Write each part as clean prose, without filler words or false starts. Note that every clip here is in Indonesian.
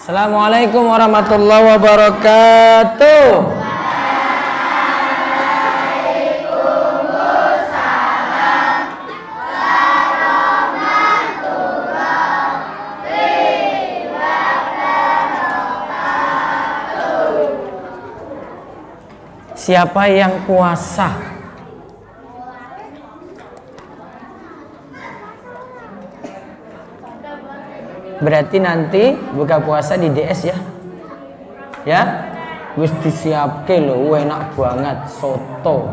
Assalamualaikum warahmatullahi wabarakatuh. Siapa yang puasa? Berarti nanti buka puasa di DS ya. Ya? Wis disiapke lho, enak banget soto.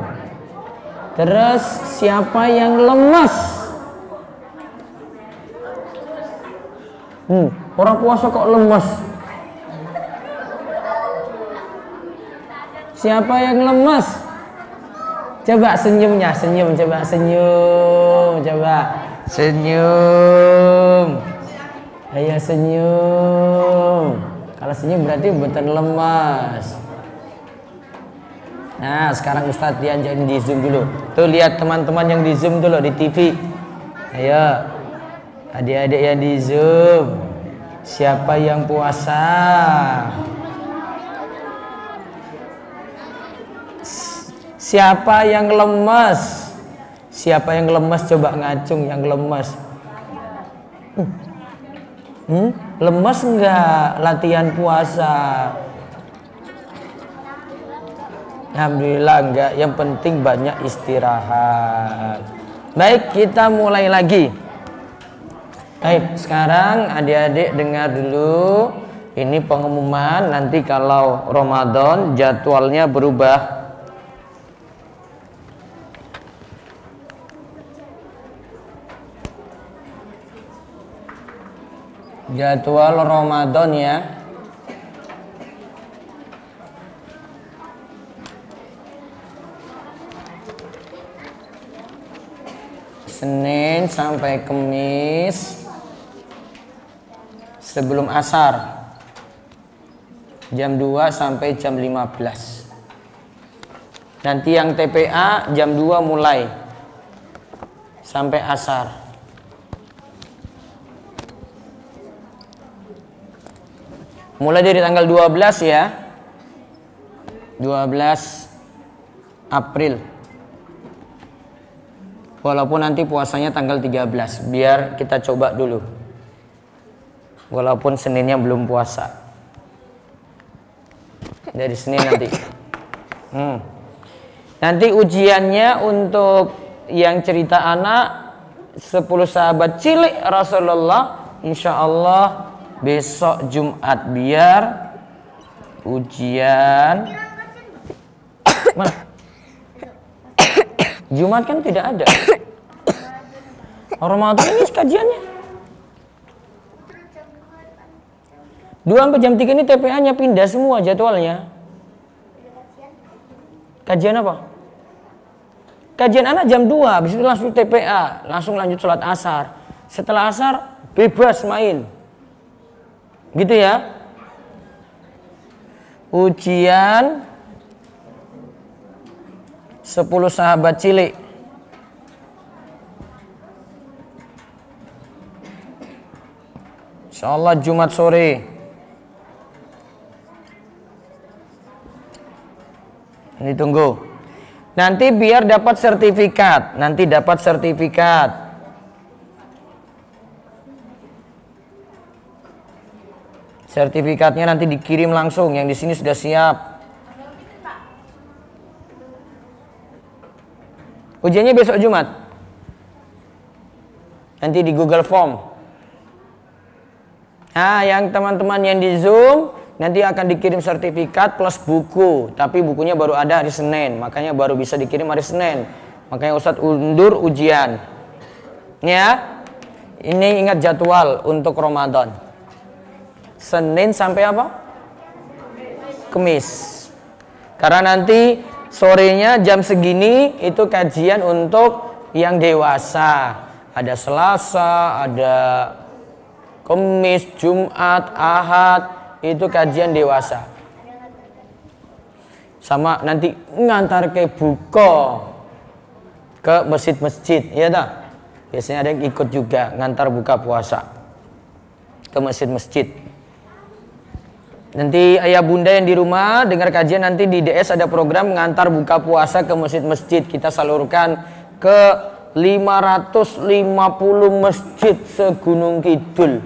Terus siapa yang lemas? Orang puasa kok lemas? Siapa yang lemas? Coba senyumnya, coba senyum, senyum. Ayo senyum. Kalau senyum berarti bukan lemas. Nah, sekarang Ustadz diajarin di Zoom dulu. Tuh lihat teman-teman yang di Zoom dulu di TV. Ayo, adik-adik yang di Zoom. Siapa yang puasa? Siapa yang lemas? Siapa yang lemas coba ngacung yang lemas. Lemas enggak latihan puasa? Alhamdulillah enggak, yang penting banyak istirahat. Baik, kita mulai lagi. Baik, sekarang adik-adik dengar dulu. Ini pengumuman, nanti kalau Ramadan jadwalnya berubah. Jadwal Ramadan ya. Senin sampai Kamis sebelum asar. Jam 2 sampai jam 15. Nanti yang TPA jam 2 mulai sampai asar. Mulai dari tanggal 12 ya. 12 April. Walaupun nanti puasanya tanggal 13, biar kita coba dulu. Walaupun Seninnya belum puasa. Dari Senin nanti. Nanti ujiannya untuk yang cerita anak 10 sahabat cilik Rasulullah, insya Allah besok Jumat, biar ujian. Mana? Jumat kan tidak ada. Ramadan ini kajiannya 2 sampai jam 3 ini TPA-nya pindah semua jadwalnya. Kajian apa? Kajian anak jam 2, habis itu langsung TPA, langsung lanjut sholat asar. Setelah asar bebas main. Gitu ya. Ujian 10 sahabat cilik. Insyaallah Jumat sore. Ini tunggu. Nanti biar dapat sertifikat, Sertifikatnya nanti dikirim langsung, yang di sini sudah siap. Ujiannya besok Jumat. Nanti di Google Form. Nah, yang teman-teman yang di Zoom nanti akan dikirim sertifikat plus buku, tapi bukunya baru ada hari Senin, makanya baru bisa dikirim hari Senin. Makanya Ustadz undur ujian. Ya. Ini ingat jadwal untuk Ramadan. Senin sampai apa? Kamis. Karena nanti sorenya jam segini itu kajian untuk yang dewasa. Ada Selasa, ada Kamis, Jumat, Ahad, itu kajian dewasa. Sama nanti ngantar ke buka ke masjid-masjid, ya dah. Biasanya ada yang ikut juga ngantar buka puasa ke masjid-masjid. Nanti ayah bunda yang di rumah dengar kajian, nanti di DS ada program mengantar buka puasa ke masjid-masjid. Kita salurkan ke 550 masjid segunung kidul.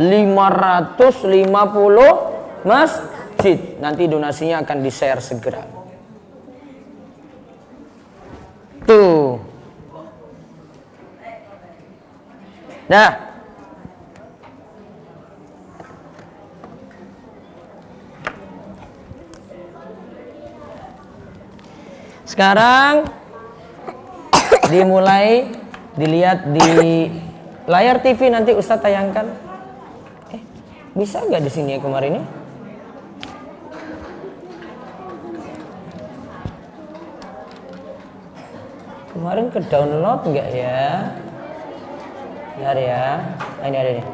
550 masjid. Nanti donasinya akan di-share segera. Tuh. Nah, sekarang dimulai dilihat di layar TV, nanti Ustadz tayangkan. Bisa nggak di sini ya kemarin ya? Kemarin ke download nggak ya? Bentar ya. Nah, ini ada nih.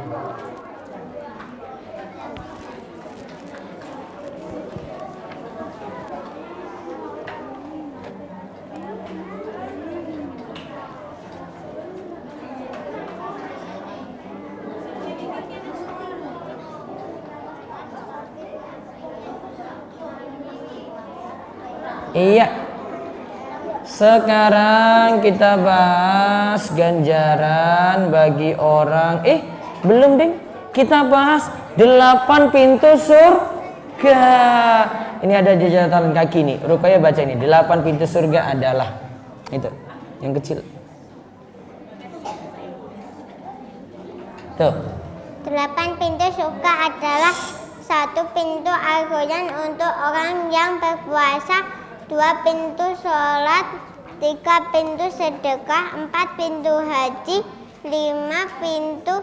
Iya. Sekarang kita bahas ganjaran bagi orang. Belum, Ding. Kita bahas 8 pintu surga. Ini ada jejatan kaki nih. Rukaya baca ini. 8 pintu surga adalah itu, yang kecil. Tuh. 8 pintu surga adalah 1 pintu Al-Quran untuk orang yang berpuasa, 2 pintu sholat, 3 pintu sedekah, 4 pintu haji, 5 pintu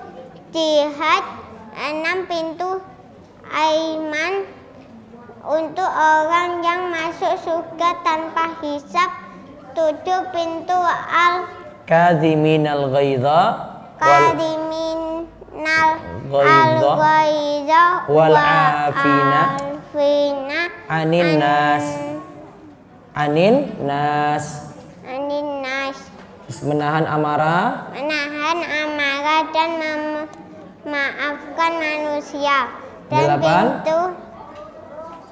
jihad, 6 pintu aiman untuk orang yang masuk surga tanpa hisab, 7 pintu Kadhiminal ghaidha wal afina anin nas menahan amarah dan memaafkan manusia, dan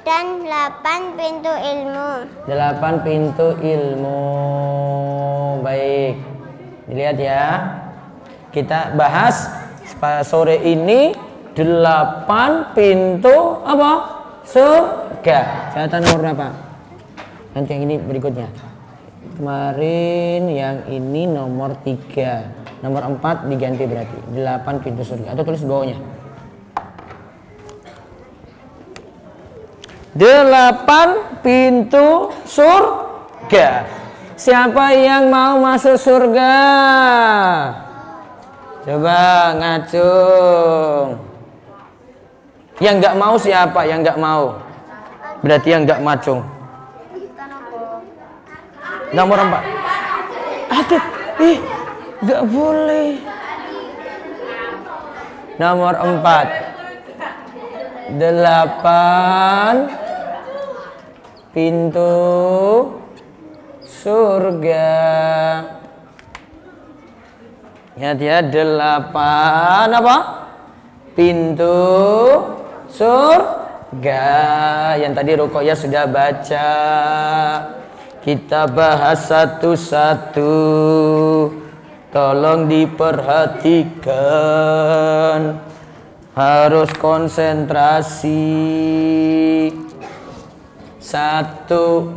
8 pintu ilmu. 8 pintu ilmu. Baik, dilihat ya. Kita bahas sore ini 8 pintu apa? Surga. Catatan nomor berapa? Nanti yang ini berikutnya. Kemarin yang ini nomor 3. Nomor 4 diganti berarti 8 pintu surga. Atau tulis bawahnya. 8 pintu surga. Siapa yang mau masuk surga? Coba ngacung. Yang nggak mau siapa? Yang nggak mau. Berarti yang nggak macung. Nomor 4. Aduh, nggak boleh. Nomor 4. 8 pintu surga. Ingat ya, 8 apa? Pintu surga. Yang tadi Ruqayyah sudah baca. Kita bahas satu-satu. Tolong diperhatikan. Harus konsentrasi. 1.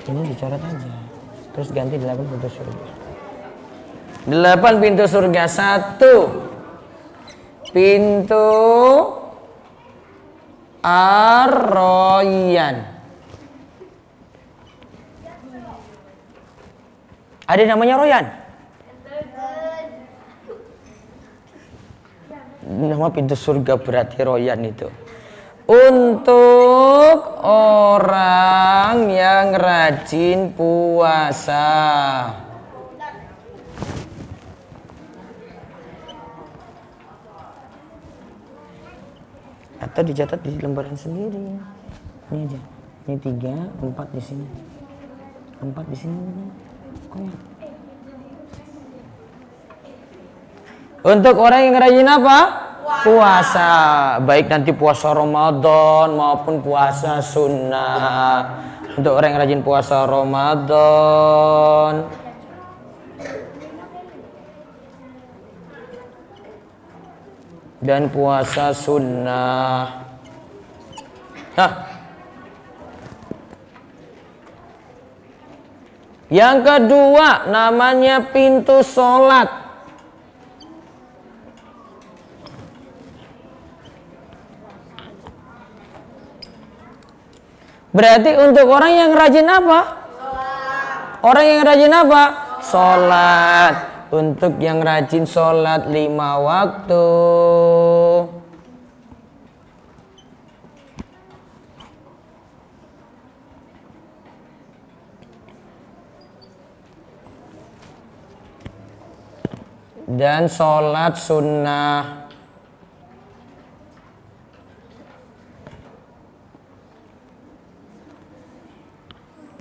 Ini dicoret aja. Terus ganti 8 pintu surga. 8 pintu surga. 1. Pintu Ar-Rayyan. Ada namanya Royan? Nama pintu surga berarti Royan itu. Untuk orang yang rajin puasa. Atau dicatat di lembaran sendiri. Ini aja. Ini 3, 4 di sini. 4 di sini. Kok ya? Untuk orang yang rajin apa? Puasa. Baik nanti puasa Ramadan maupun puasa sunnah. Untuk orang yang rajin puasa Ramadan dan puasa sunnah. Nah, yang kedua namanya pintu sholat. Berarti untuk orang yang rajin apa? Sholat. Orang yang rajin apa? Sholat. Untuk yang rajin sholat 5 waktu. Dan sholat sunnah.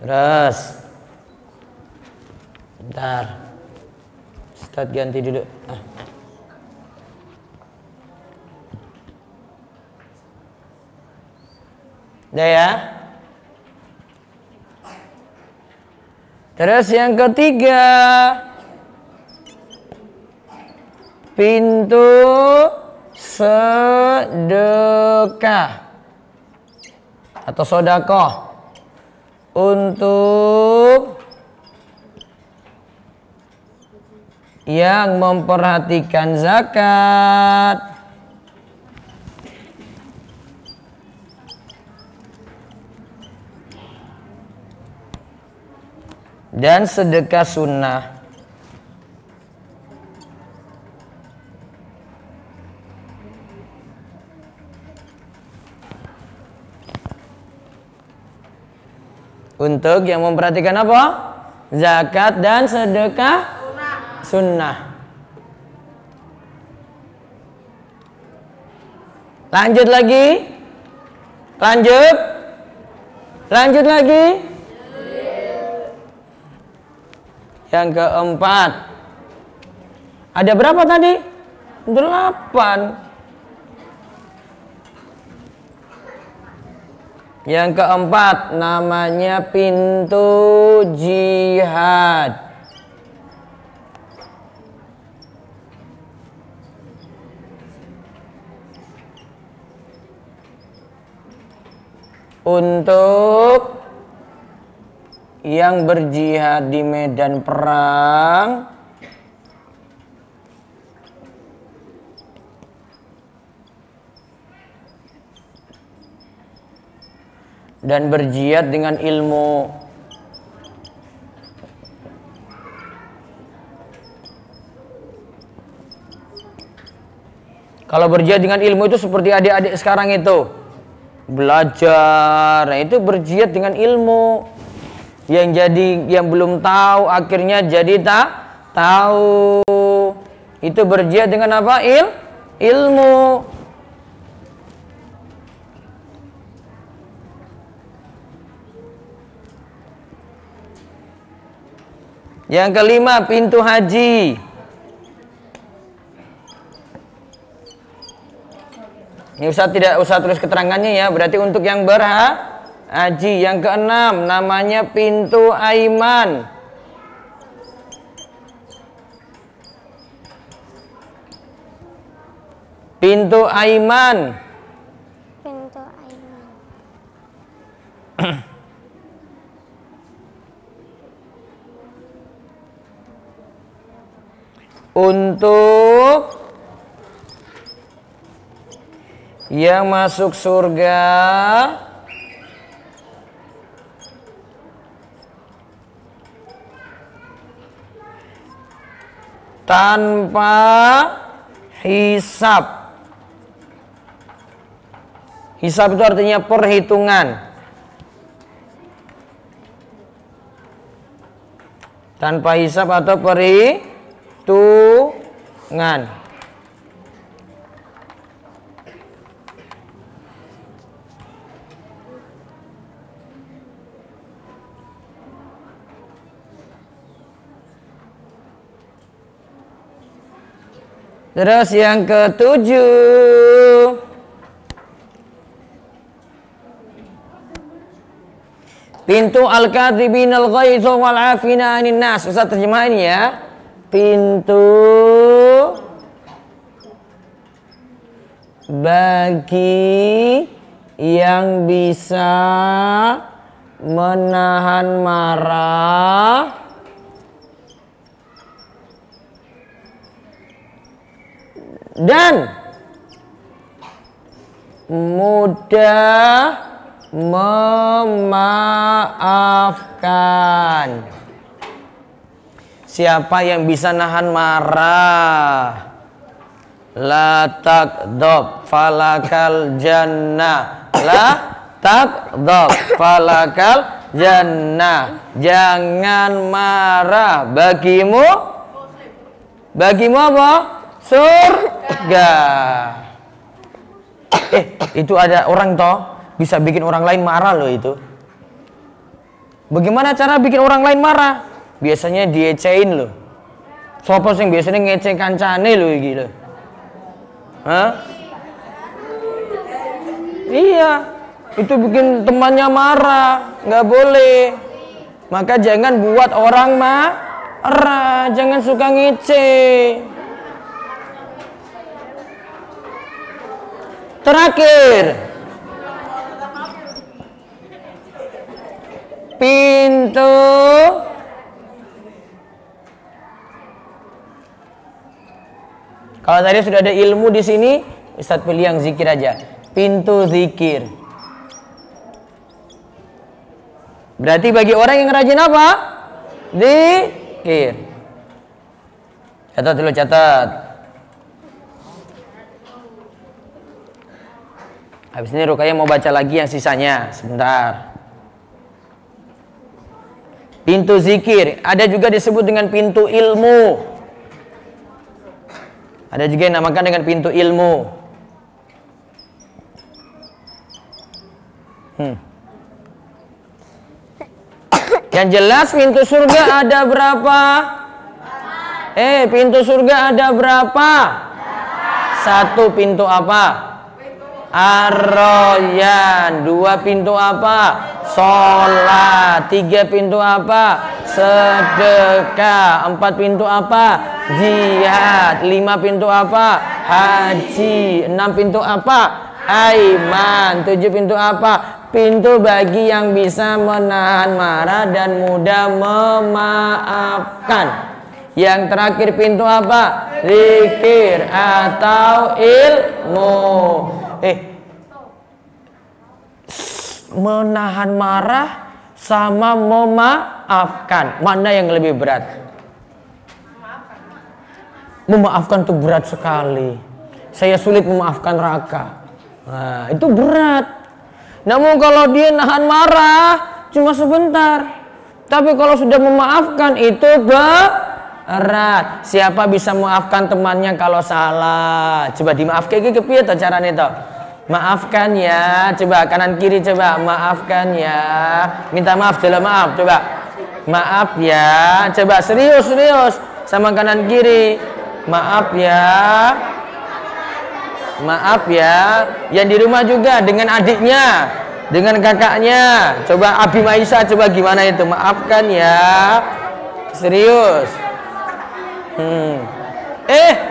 Terus bentar, Ustaz ganti dulu. Udah ya. Terus yang ketiga, pintu sedekah atau sedekah untuk yang memperhatikan zakat dan sedekah sunnah. Untuk yang memperhatikan apa? Zakat dan sedekah sunnah. Lanjut lagi. Lanjut lagi. Yang keempat. Ada berapa tadi? 8. Yang keempat namanya pintu jihad. Untuk yang berjihad di medan perang dan berjihad dengan ilmu. Kalau berjihad dengan ilmu itu seperti adik-adik sekarang itu belajar, nah itu berjihad dengan ilmu. Yang belum tahu akhirnya jadi tak tahu. Itu berjihad dengan apa? Ilmu. Yang kelima, pintu haji. Ini Ustaz tidak usah tulis keterangannya ya, berarti untuk yang berhaji. Yang keenam, namanya pintu aiman. Pintu aiman. Pintu aiman. Untuk yang masuk surga tanpa hisab. Hisab itu artinya perhitungan. Tanpa hisab atau perhitungan. Terus yang ketujuh. Pintu al-kadhibin al-ghaidz wal 'afina 'anil nas. Ustaz terjemahin ya. Pintu bagi yang bisa menahan marah dan mudah memaafkan. Siapa yang bisa nahan marah? La taqdab falakal jannah. La taqdab falakal jannah. Jangan marah, bagimu apa? Surga. Itu ada orang toh bisa bikin orang lain marah loh itu. Bagaimana cara bikin orang lain marah? Biasanya diecehin loh. Sopo sing biasanya ngeceh kancane loh iki lho. Hah? Iya, itu bikin temannya marah, nggak boleh. Maka jangan buat orang marah, jangan suka ngeceh. Terakhir, pintu kalau tadi sudah ada ilmu di sini, Ustadz pilih yang zikir aja. Pintu zikir. Berarti bagi orang yang rajin apa? Zikir. Catat dulu, catat. Habis ini Rukaya mau baca lagi yang sisanya. Sebentar. Pintu zikir. Ada juga disebut dengan pintu ilmu. Ada juga yang namakan dengan pintu ilmu. Yang jelas pintu surga ada berapa? Pintu surga ada berapa? Satu pintu apa? Ar-Rayyan. Dua pintu apa? Sholat. Tiga pintu apa? Sedekah. Empat pintu apa? Jihad. Lima pintu apa? Haji. Enam pintu apa? Aiman. Tujuh pintu apa? Pintu bagi yang bisa menahan marah dan mudah memaafkan. Yang terakhir pintu apa? Zikir atau ilmu. Menahan marah sama memaafkan, mana yang lebih berat? Memaafkan itu berat sekali. Saya sulit memaafkan Raka. Nah, itu berat. Namun kalau dia nahan marah cuma sebentar. Tapi kalau sudah memaafkan itu berat. Siapa bisa memaafkan temannya kalau salah? Coba dimaafkan ke piye to carane to? Maafkan ya. Coba kanan kiri coba. Maafkan ya. Minta maaf, jelas maaf coba. Maaf ya. Coba serius sama kanan kiri. Maaf ya. Maaf ya. Yang di rumah juga dengan adiknya, dengan kakaknya. Coba Abi Maisa coba gimana itu? Maafkan ya. Serius.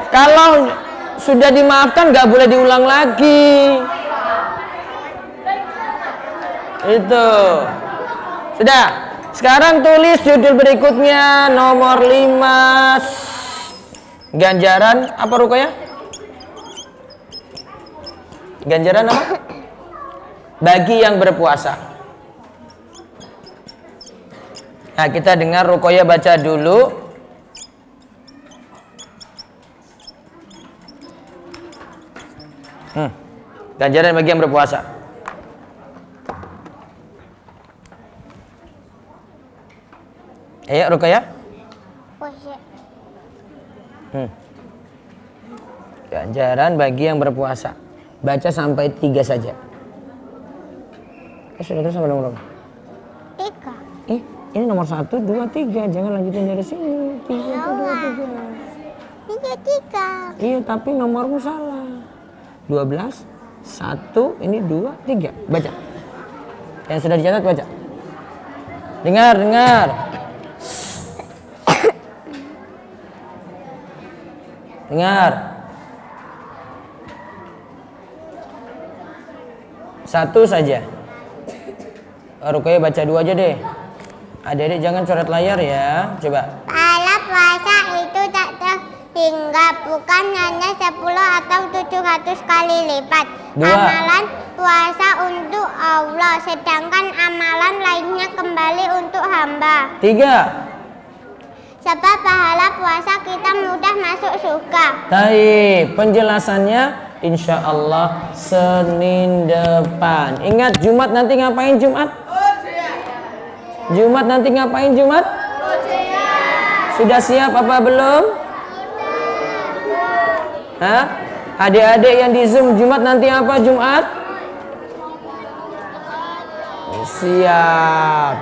Kalau sudah dimaafkan nggak boleh diulang lagi. Itu. Sudah. Sekarang tulis judul berikutnya nomor 5. Ganjaran apa Rukaya? Ganjaran apa? Bagi yang berpuasa. Nah, kita dengar Rukaya baca dulu. Ganjaran bagi yang berpuasa. Ayo Rukaya. Ganjaran bagi yang berpuasa. Baca sampai 3 saja. Sudah terus sampai nomor berapa? 3. Ini nomor 1, 2, 3. Jangan lanjutin dari sini. 1, 2, 3. 3. Iya, tapi nomormu salah. 12, 1, ini 2, 3. Baca. Yang sudah dicatat baca. Dengar. Dengar. 1 saja. Ruqayyah baca 2 aja deh. Adik-adik jangan coret layar ya. Coba. Pahala puasa itu tak terhingga, bukan hanya 10 atau 700 kali lipat. 2. Amalan puasa untuk Allah, sedangkan amalan lainnya kembali untuk hamba. 3. Sebab pahala puasa kita mudah masuk surga. Baik, penjelasannya insya Allah Senin depan. Ingat Jumat nanti ngapain Jumat? Jumat nanti ngapain Jumat? Sudah siap apa belum? Hah? Adik-adik yang di Zoom Jumat nanti apa Jumat? Siap.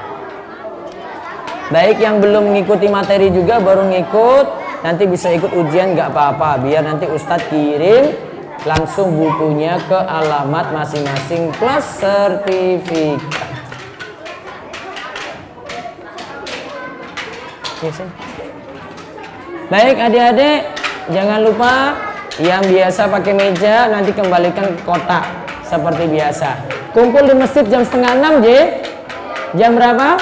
Baik, yang belum mengikuti materi juga baru ngikut, nanti bisa ikut ujian nggak apa-apa. Biar nanti Ustadz kirim langsung bukunya ke alamat masing-masing plus sertifikat. Baik adik-adik, jangan lupa yang biasa pakai meja nanti kembalikan ke kotak seperti biasa. Kumpul di masjid jam 5:30 J. Jam berapa?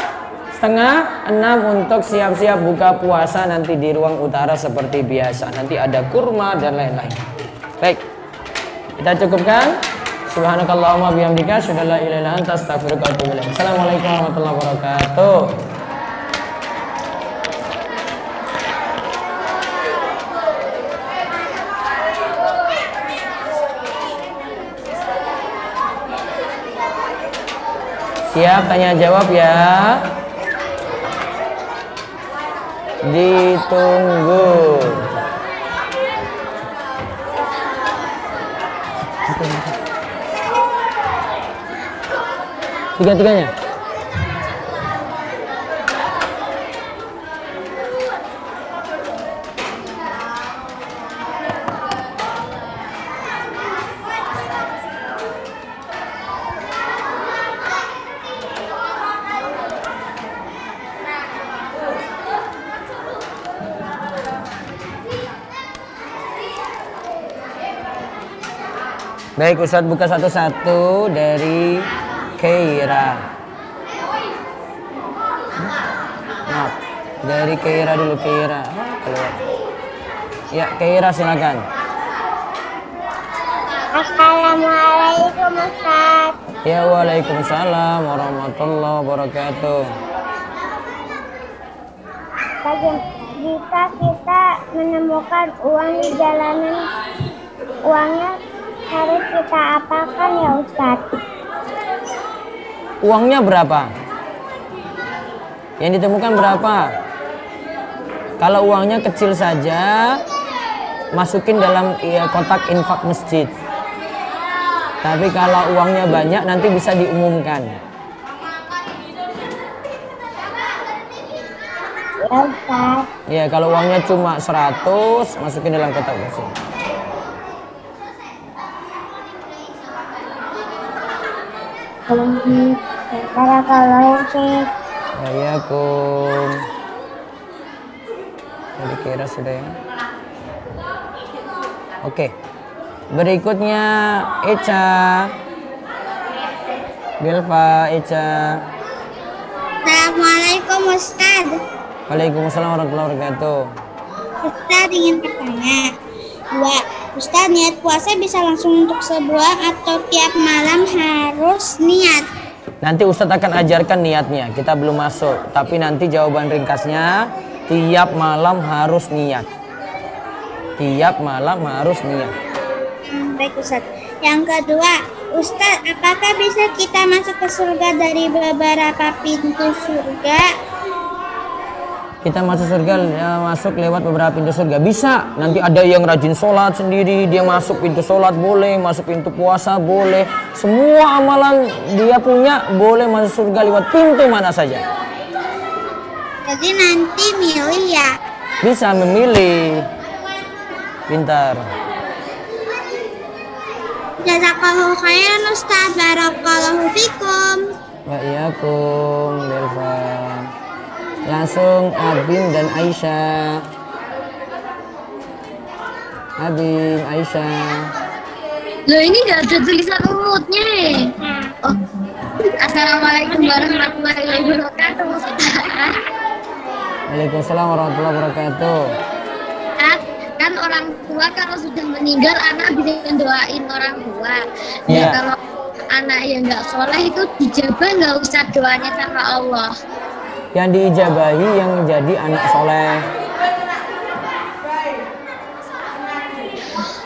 5:30 untuk siap-siap buka puasa nanti di ruang utara seperti biasa. Nanti ada kurma dan lain-lain. Baik, kita cukupkan. Subhanakallahumma bihamdika asyhadu an la ilaha illa anta astaghfiruka wa atubu ilaik. Assalamualaikum warahmatullahi wabarakatuh. Siap tanya jawab ya. Ditunggu. Tiga-tiganya. Baik, Ustadz buka satu-satu dari Keira. Maaf, dari Keira dulu, Keira. Keluar. Ya, Keira silakan. Assalamualaikum Ustaz. Ya, waalaikumsalam warahmatullahi wabarakatuh. Jika kita menemukan uang di jalanan, uangnya harus kita apakan ya Ustaz? Uangnya berapa? Yang ditemukan berapa? Kalau uangnya kecil saja, masukin dalam kotak infak masjid. Tapi kalau uangnya banyak nanti bisa diumumkan. Ya Ustaz. Ya, kalau uangnya cuma 100, masukin dalam kotak masjid. Barakallahu. Waalaikumsalam. Tadi kira sudah ya. Oke. Berikutnya Eca. Bilfa, Eca. Assalamualaikum Ustaz. Waalaikumsalam warahmatullahi wabarakatuh. Ustaz ingin bertanya. Ustaz, niat puasa bisa langsung untuk sebulan atau tiap malam harus niat? Nanti Ustadz akan ajarkan niatnya. Kita belum masuk, tapi nanti jawaban ringkasnya tiap malam harus niat. Tiap malam harus niat. Baik Ustaz. Yang kedua, Ustaz, apakah bisa kita masuk ke surga dari beberapa pintu surga? Kita masuk surga masuk lewat beberapa pintu surga. Bisa. Nanti ada yang rajin sholat sendiri, dia masuk pintu sholat boleh, masuk pintu puasa boleh. Semua amalan dia punya boleh masuk surga lewat pintu mana saja. Jadi nanti milih ya? Bisa memilih. Pintar. Jazakallahu khairan Ustaz. Barakallahu fikum. Wa iyyakum Delva. Langsung Abim dan Aisyah. Abim, Aisyah. Loh, ini nggak ada tulisan urutnya. Oh. Assalamualaikum warahmatullahi wabarakatuh. Waalaikumsalam warahmatullahi wabarakatuh. Kan orang tua kalau sudah meninggal anak bisa doain orang tua. Iya. Kalau anak yang nggak soleh itu dijabah nggak usah doanya sama Allah. Yang diijabahi yang menjadi anak soleh.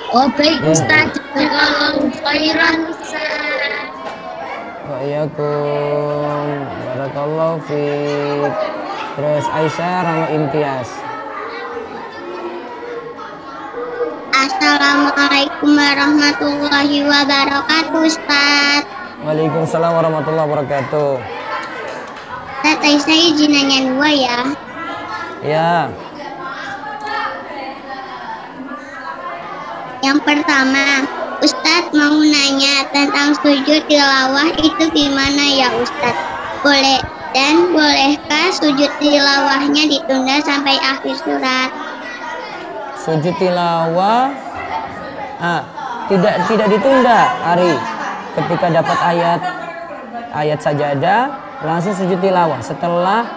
Oh baik Ustaz, jazakallahu khairan Ustaz. Wa iyyakum barakallahu fiik. Terus Aisyah Rama Imtiaz. Assalamualaikum warahmatullahi wabarakatuh Ustaz. Waalaikumsalam warahmatullahi wabarakatuh. Ustaz, saya izin nanya dua ya. Ya. Yang pertama, Ustadz mau nanya tentang sujud tilawah itu gimana ya Ustadz? Bolehkah sujud tilawahnya ditunda sampai akhir surat? Sujud tilawah tidak ditunda, Ari. Ketika dapat ayat sajadah langsung sujud tilawah setelah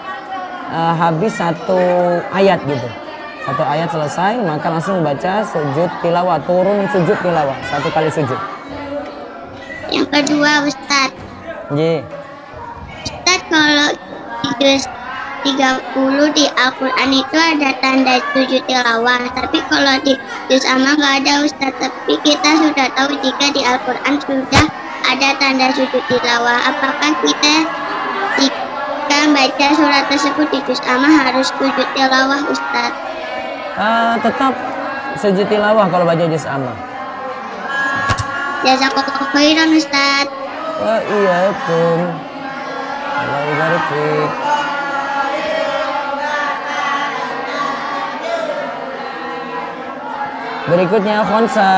habis satu ayat gitu. Satu ayat selesai maka langsung baca sujud tilawah, turun sujud tilawah, satu kali sujud. Yang kedua Ustadz, Ustadz kalau di juz 30 di Al-Quran itu ada tanda sujud tilawah, tapi kalau di juz amma nggak ada Ustadz. Tapi kita sudah tahu jika di Al-Quran sudah ada tanda sujud tilawah, apakah kita jika baca surat tersebut di juz amma harus sujud tilawah Ustadz? Tetap sujud tilawah kalau baca juz amma. Jazakallahu khairan Ustaz. Wa iyyakum. Allahu barik fiik. Berikutnya Khonsa.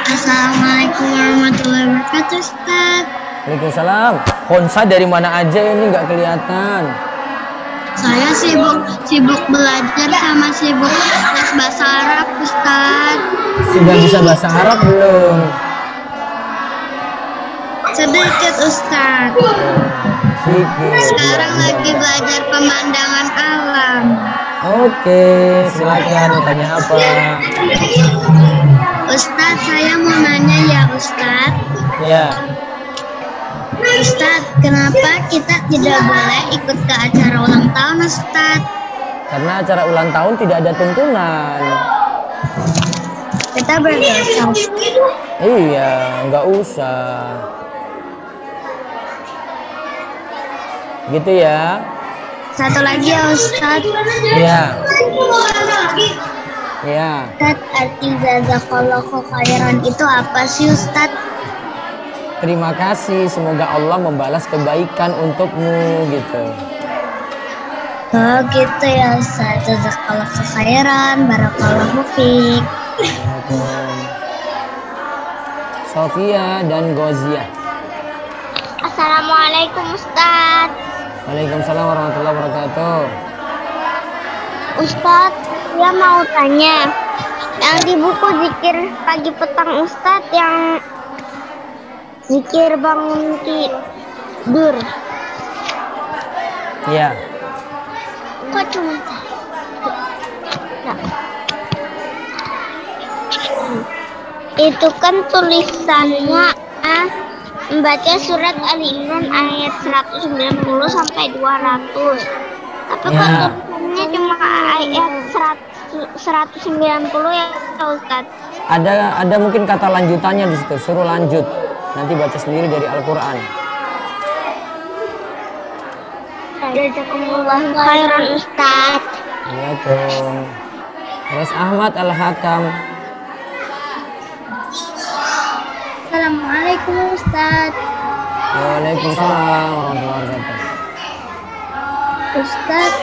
Assalamualaikum warahmatullahi wabarakatuh Ustaz. Waalaikumsalam. Khonsa dari mana aja ini nggak kelihatan? Saya sibuk belajar sama sibuk les bahasa Arab Ustaz. Sudah bisa bahasa Arab belum? Sedikit Ustaz. Sekarang lagi belajar pemandangan alam. Oke, silakan tanya apa? Ustaz, saya mau nanya ya Ustaz. Ya. Ustaz, kenapa kita tidak boleh ikut ke acara ulang tahun Ustaz? Karena acara ulang tahun tidak ada tuntunan. Kita berdosa. Iya, nggak usah. Gitu ya. Satu lagi ya Ustaz. Iya. Iya. Ustaz, arti jazakallahu khairan itu apa sih Ustaz? Terima kasih, semoga Allah membalas kebaikan untukmu gitu. Oh gitu ya Ustaz, jazakallahu khairan, barakallahu fiik. Sofia dan Gozia. Assalamualaikum Ustaz. Waalaikumsalam warahmatullahi wabarakatuh. Ustaz, saya mau tanya, yang di buku zikir pagi petang Ustaz yang zikir bangun tidur. Iya. Kok cuma itu kan tulisannya membaca surat Ali Imran ayat 190 sampai 200. Tapi kok tulisannya cuma ayat 190 ya Ustaz? Ada mungkin kata lanjutannya di situ, suruh lanjut. Nanti baca sendiri dari Al-Qur'an. Jazakumullahu khairan Ustaz. Iya dong. Terus Ahmad Al-Hakam. Assalamualaikum Ustaz. Waalaikumsalam warahmatullahi wabarakatuh. Ustaz,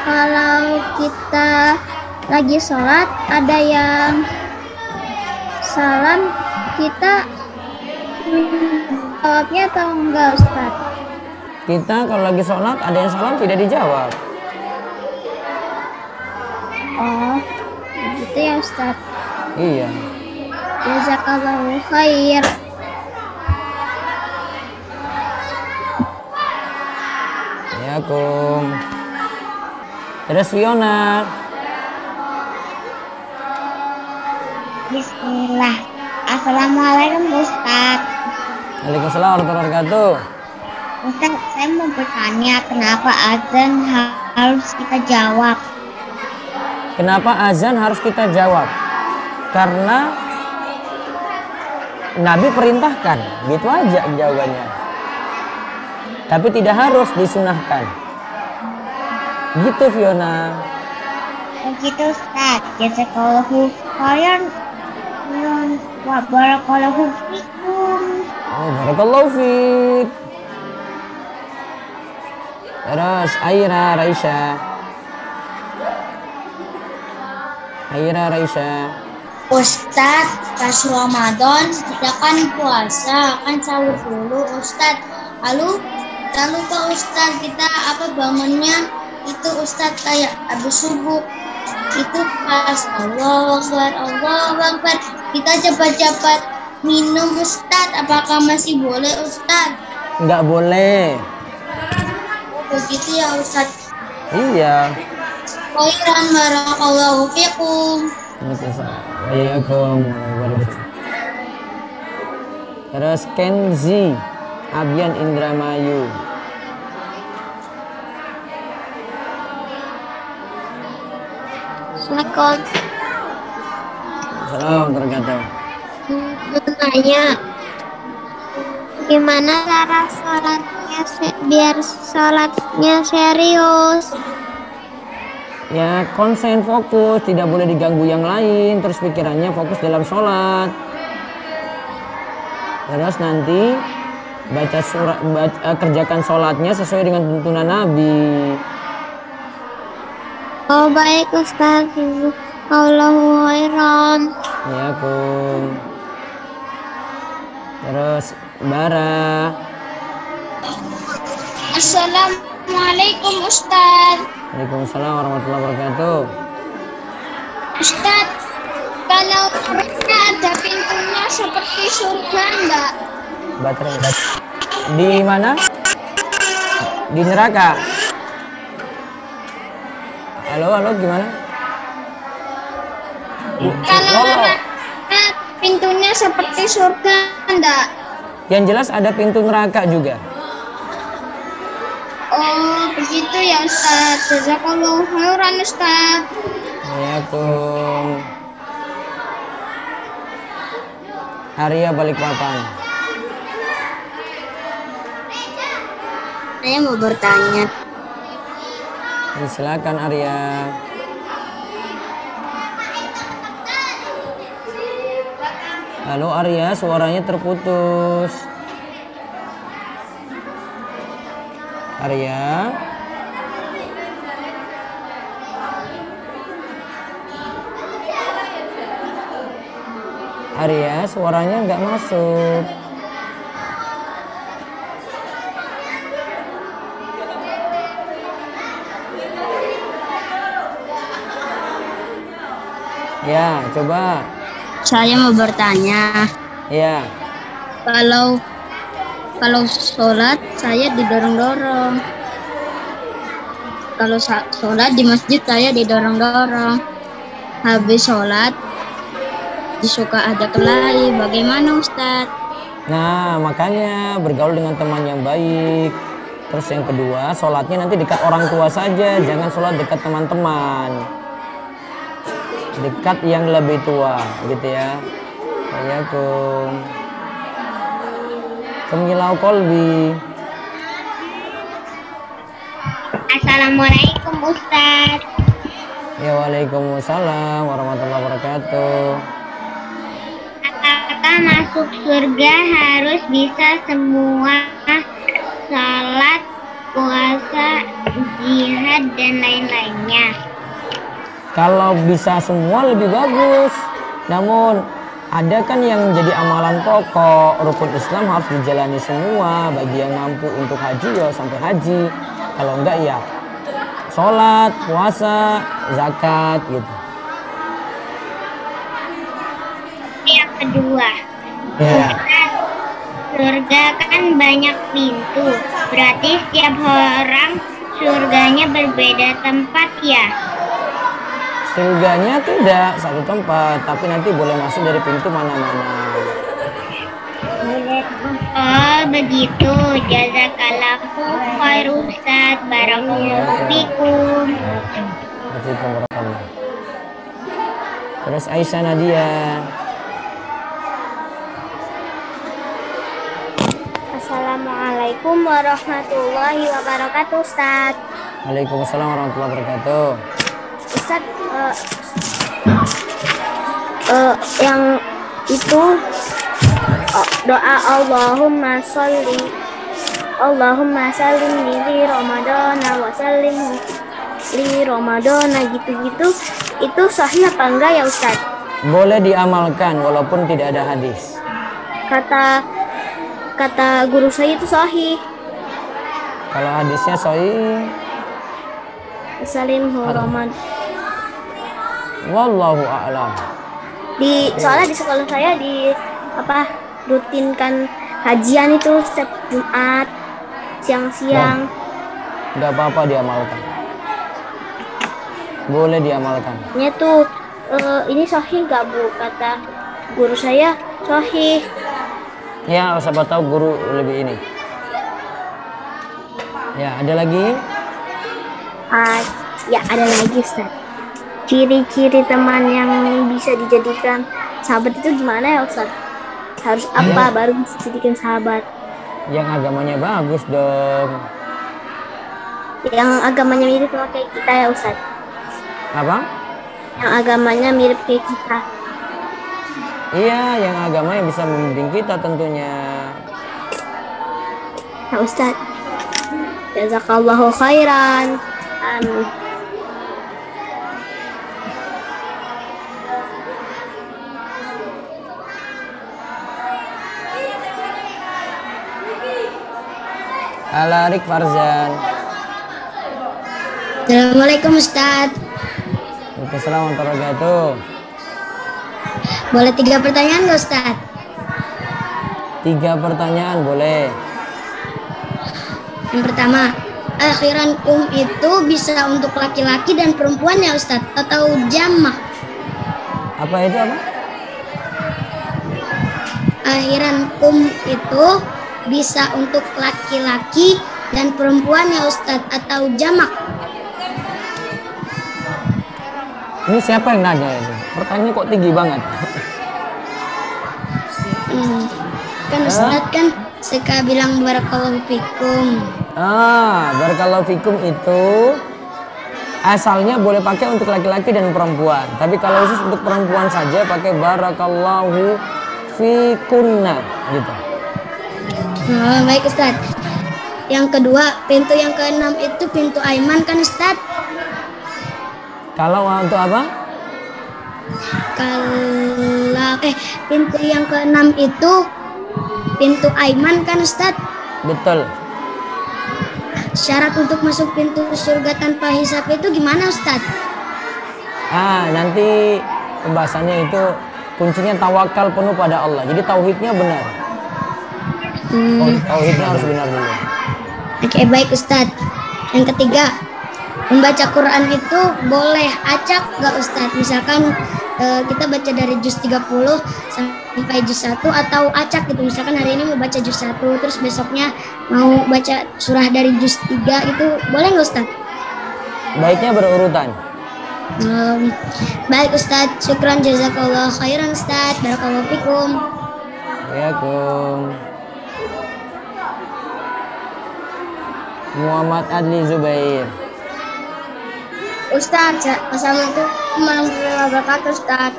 kalau kita lagi sholat ada yang salam, kita jawabnya atau enggak Ustaz? Kita kalau lagi sholat ada yang salam tidak dijawab. Oh, gitu ya Ustaz. Iya. Jazakallahu khair. Ya, Kum. Terus Fiona. Bismillah. Assalamualaikum Ustaz. Waalaikumsalam warahmatullahi wabarakatuh. Ustaz, saya mau bertanya kenapa azan harus kita jawab? Kenapa azan harus kita jawab? Karena Nabi perintahkan, gitu aja jawabannya. Tapi tidak harus disunahkan. Gitu Fiona. Begitu Ustaz. Jazakallahu khairan wa barakallahu fikum. Oh, barakallahu fiik. Terus Aira Raisya. Aira Raisya. Ustadz, pas Ramadan kita kan puasa, kan sahur dulu Ustadz. Lalu lupa Ustadz kita bangunnya itu Ustadz kayak habis subuh. Itu pas Allahu Akbar. Kita cepat-cepat minum Ustadz. Apakah masih boleh Ustadz? Enggak boleh. Begitu ya Ustadz. Iya. Khairan barakallahu fikum. Waalaikumsalam. Terus Kenzi Abian Indramayu. Assalamualaikum. Salam terkata. Nanya, gimana cara sholatnya biar sholatnya serius? Ya konsen, fokus, tidak boleh diganggu yang lain, terus pikirannya fokus dalam sholat. Terus nanti kerjakan sholatnya sesuai dengan tuntunan Nabi. Oh baik Ustaz, Allahu khairan. Ya Kum. Terus Bara. Assalamualaikum Ustaz. Waalaikumsalam warahmatullahi wabarakatuh. Ustaz, kalau neraka ada pintunya seperti surga enggak? Baterai. Di mana? Di neraka. Halo, gimana? Kalau neraka pintunya seperti surga enggak? Yang jelas ada pintu neraka juga. Oh, begitu ya Ustaz. Jazakallahu khairan Ustaz. Assalamualaikum. Arya Balikpapan. Saya mau bertanya. Silakan Arya. Halo Arya, suaranya terputus. Arya. Arya, suaranya nggak masuk. Ya, coba. Saya mau bertanya. Ya. Kalau sholat saya didorong-dorong. Kalau sholat di masjid saya didorong-dorong. Habis sholat disuka ada kelahi. Bagaimana Ustaz? Nah, makanya bergaul dengan teman yang baik. Terus yang kedua, sholatnya nanti dekat orang tua saja. Jangan sholat dekat teman-teman. Dekat yang lebih tua, gitu ya. Waalaikumsalam. Kemilau kolbi. Assalamualaikum Ustaz. Ya waalaikumsalam warahmatullahi wabarakatuh. Apakah masuk surga harus bisa semua salat, puasa, jihad, Kalau bisa semua lebih bagus. Namun ada kan yang jadi amalan pokok, rukun Islam harus dijalani semua. Bagi yang mampu untuk haji ya sampai haji. Kalau enggak ya sholat, puasa, zakat gitu. Yang kedua, Ya. surga kan banyak pintu. Berarti setiap orang surganya berbeda tempat ya? Surganya tidak satu tempat, tapi nanti boleh masuk dari pintu mana-mana. Oh begitu, jazakallahu khair Ustaz, barakallahu fikum. Terus Aisyah Nadia. Assalamualaikum warahmatullahi wabarakatuh Ustaz. Waalaikumsalam warahmatullahi wabarakatuh. Ustaz, yang itu doa Allahumma sallim li Ramadana wa sallim li Ramadana gitu-gitu, itu sahih apa enggak ya Ustaz? Boleh diamalkan walaupun tidak ada hadis. Kata guru saya itu sahih. Kalau hadisnya sahih, Salim Ramadan. wallahu a'lam. Soalnya di sekolah saya rutinkan hajian itu setiap Jumat siang-siang. Nggak apa-apa diamalkan. Boleh diamalkan. Ini tuh ini sahih nggak Bu? Kata guru saya sahih. Ya, siapa tahu guru lebih ini. Ya, ada lagi? Ya ada lagi Ustaz. Ciri-ciri teman yang bisa dijadikan sahabat itu gimana ya Ustaz? Harus apa baru bisa dijadikan sahabat? Yang agamanya bagus dong. Yang agamanya mirip sama kayak kita ya Ustaz? Apa? Yang agamanya mirip kayak kita. Iya, yang agama yang bisa membimbing kita tentunya. Ya Ustaz, jazakallahu khairan. Amin. Alarik Farzan. Assalamualaikum Ustaz. Waalaikumsalam warahmatullahi wabarakatuh. Boleh 3 pertanyaan nggak Ustaz? 3 pertanyaan boleh. Yang pertama, akhiran itu bisa untuk laki-laki dan perempuan ya Ustaz? Atau jamak? Apa itu apa? Akhiran itu bisa untuk laki-laki dan perempuan ya Ustaz? Atau jamak? Ini siapa yang nanya ini? Pertanyaannya kok tinggi banget? Kan Ustaz kan suka bilang barakallahu fikum. Barakallahu fikum itu asalnya boleh pakai untuk laki-laki dan perempuan. Tapi kalau khusus untuk perempuan saja pakai barakallahu fikunna gitu. Baik Ustaz. Yang kedua, pintu yang ke-6 itu pintu Aiman kan Ustaz? Kalau untuk apa? Pintu yang ke-6 itu pintu Aiman kan Ustaz? Betul. Syarat untuk masuk pintu surga tanpa hisab itu gimana Ustaz? Nanti pembahasannya itu kuncinya tawakal penuh pada Allah. Jadi tauhidnya benar. Tauhidnya harus benar dulu. Oke, baik Ustaz. Yang ketiga, membaca Quran itu boleh acak nggak Ustaz? Misalkan kita baca dari juz 30 sampai juz 1 atau acak gitu. Misalkan hari ini mau baca juz 1 terus besoknya mau baca surah dari juz 3 gitu. Boleh nggak Ustaz? Baiknya berurutan. Baik Ustaz, syukran jazakallah khairan Ustaz. Barakallahu fikum. Waalaikumsalam. Muhammad Adli Zubair. Ustaz, assalamualaikum warahmatullahi wabarakatuh Ustaz.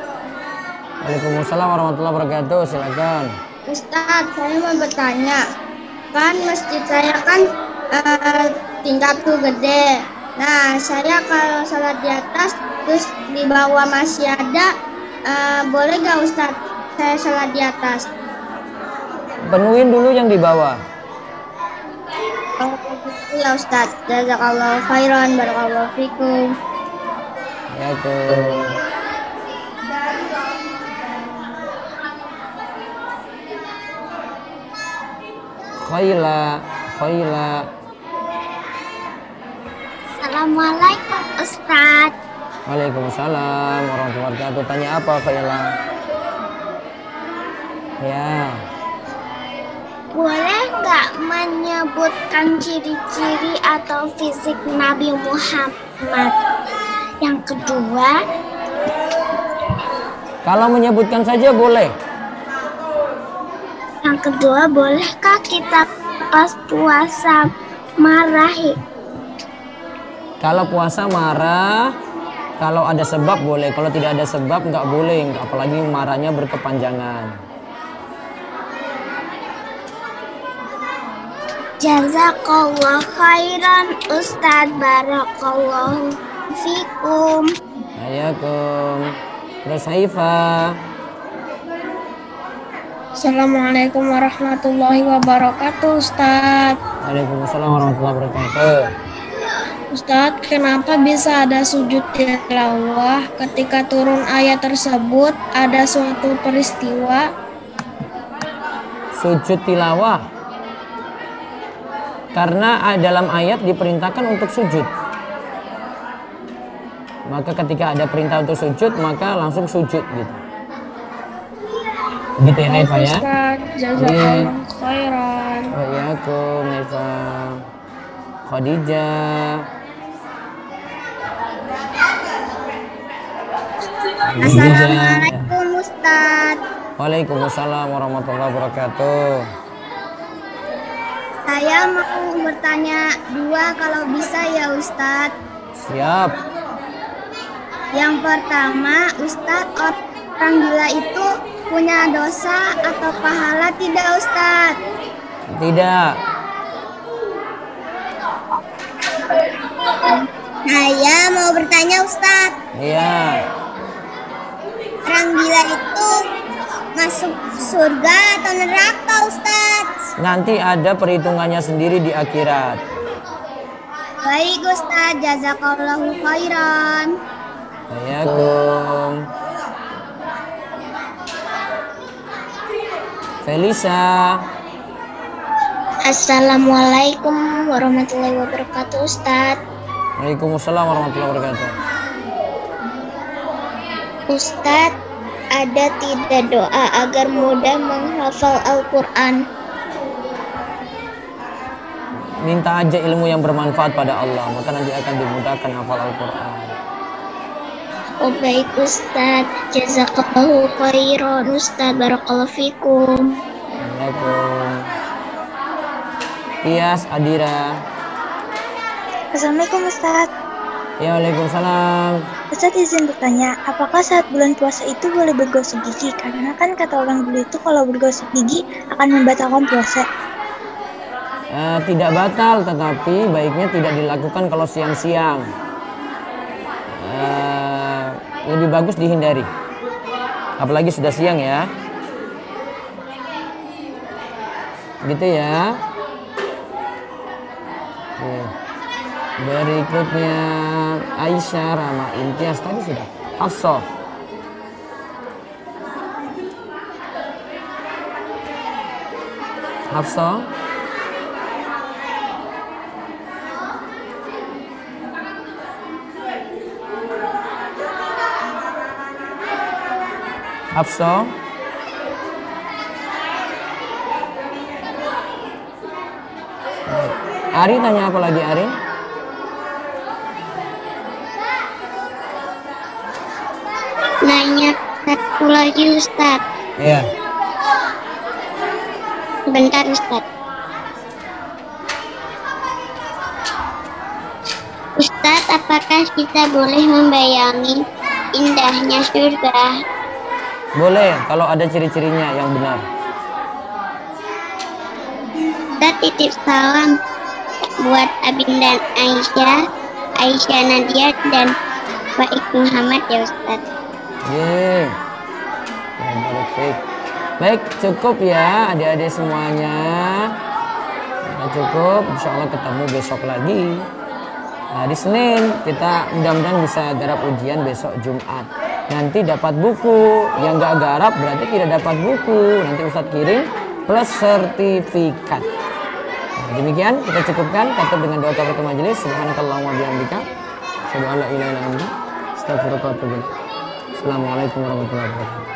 Waalaikumsalam warahmatullahi wabarakatuh. Silakan. Ustaz, saya mau bertanya. Kan masjid saya kan tingkat tuh gede. Nah, saya kalau sholat di atas, terus di bawah masih ada, boleh nggak Ustadz saya sholat di atas? Penuhin dulu yang di bawah. Oh, begitu ya Ustadz. Jazakallahu khairan, barakallahu fikum. Ya tuh. Khaila. Assalamualaikum Ustadz. Waalaikumsalam warahmatullahi wabarakatuh. Tanya apa Khaila? Ya. Boleh nggak menyebutkan ciri-ciri atau fisik Nabi Muhammad? Yang kedua, Kalau menyebutkan saja boleh. bolehkah kita pas puasa marah? Kalau puasa marah, kalau ada sebab boleh. Kalau tidak ada sebab nggak boleh. Apalagi marahnya berkepanjangan. Jazakallah khairan Ustadz, barakallahu fikum. Ayakum. Terus Haifa. Assalamualaikum warahmatullahi wabarakatuh Ustadz. Waalaikumsalam warahmatullahi wabarakatuh. Ustadz, kenapa bisa ada sujud tilawah ketika turun ayat tersebut ada suatu peristiwa? Sujud tilawah. Karena dalam ayat diperintahkan untuk sujud. Maka ketika ada perintah untuk sujud, maka langsung sujud gitu. Gitu ya Haifa ya. Ustadz, jazakallahu khairan. Waalaikumsalam Haifa. Khadijah. Assalamualaikum Ustadz. Waalaikumsalam warahmatullahi wabarakatuh. Saya mau bertanya dua kalau bisa ya Ustadz. Siap. Yang pertama, Ustadz, orang gila itu punya dosa atau pahala tidak Ustadz? Tidak. Saya mau bertanya Ustadz, Iya. orang gila itu masuk surga atau neraka Ustadz? Nanti ada perhitungannya sendiri di akhirat. Baik Ustadz, jazakallahu khairan. Waalaikum. Felisa. Assalamualaikum warahmatullahi wabarakatuh Ustadz. Waalaikumsalam warahmatullahi wabarakatuh. Ustadz, ada tidak doa agar mudah menghafal Al-Quran? Minta aja ilmu yang bermanfaat pada Allah, maka nanti akan dimudahkan hafal Al-Quran. Oh baik Ustadz, jazakallahu khairan Ustadz, barakallahu fikum. Waalaikum. Tias Adira. Assalamualaikum Ustadz. Ya, waalaikumsalam. Ustadz izin bertanya, apakah saat bulan puasa itu boleh bergosok gigi? Karena kan kata orang dulu itu kalau bergosok gigi akan membatalkan puasa. Tidak batal, tetapi baiknya tidak dilakukan kalau siang-siang. Lebih bagus dihindari. Apalagi sudah siang ya. Gitu ya. Oke. Berikutnya Aisyah, Rama, Imtiaz tadi sudah. Hafsah. Hafsah. Hafsah. Ari tanya apa lagi Ari? Nanya satu lagi Ustadz. Iya. Bentar Ustadz. Ustadz, apakah kita boleh membayangi indahnya surga? Boleh kalau ada ciri-cirinya yang benar. Ustadz, titip salam buat Abin dan Aisyah. Aisyah Nadia dan Baik Muhammad ya Ustaz. Yeay. Baik, cukup ya adik-adik semuanya. Nah, cukup, insya Allah ketemu besok lagi. Hari Senin kita mudah-mudahan bisa garap ujian besok Jumat. Nanti dapat buku, yang gak garap berarti tidak dapat buku. Nanti Ustadz kirim plus sertifikat. Nah, demikian kita cukupkan, tutup dengan doa kafaratul majelis. Subhanakallahumma bihamdika, asyhadu an la ilaha illa anta, astaghfiruka wa atubu ilaik. Assalamualaikum warahmatullahi wabarakatuh.